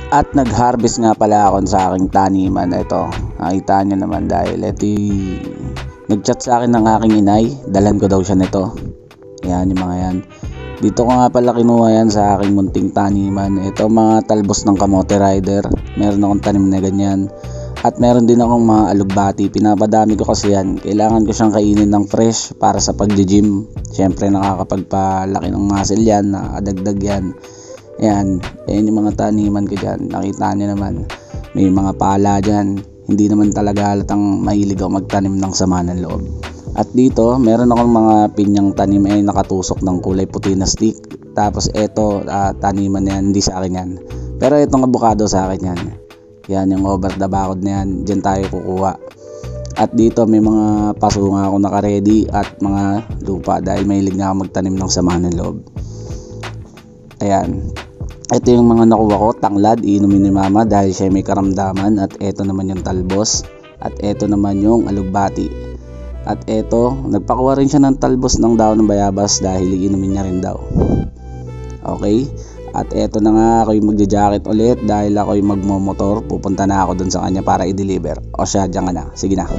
At nag-harvest nga pala ako sa aking taniman. Ito, nakita nyo naman dahil ito nag-chat sa akin ng aking inay. Dalan ko daw siya nito. Yan yung mga yan. Dito ko nga pala kinuha yan sa aking munting taniman. Ito mga talbos ng kamote rider. Meron akong tanim na ganyan. At meron din akong mga alugbati. Pinapadami ko kasi yan. Kailangan ko siyang kainin ng fresh para sa pag-gym. Siyempre nakakapagpalaki ng muscle yan. Nakadagdag yan. Ayan yung mga taniman ko dyan. Nakita nyo naman, may mga pala dyan. Hindi naman talaga halatang mahilig ako magtanim ng sama ng loob. At dito, meron akong mga pinyang tanim nakatusok ng kulay puti na stick. Tapos eto, taniman na yan, hindi sa akin yan. Pero itong avocado sa akin yan. Yan yung over the bakod na yan, dyan tayo kukuha. At dito may mga paso nga ako naka-ready at mga lupa dahil mahilig nga ako magtanim ng sama ng loob. Ayan. Ito yung mga nakuha ko, tanglad, inumin ni mama dahil siya may karamdaman. At ito naman yung talbos. At ito naman yung alugbati. At ito, nagpakuha rin siya ng talbos ng daon ng bayabas dahil iinumin niya rin daw. Okay? At ito na nga, ako yung magja-jacket ulit dahil ako yung magmomotor. Pupunta na ako dun sa kanya para i-deliver. O siya, diyan ka na. Sige na.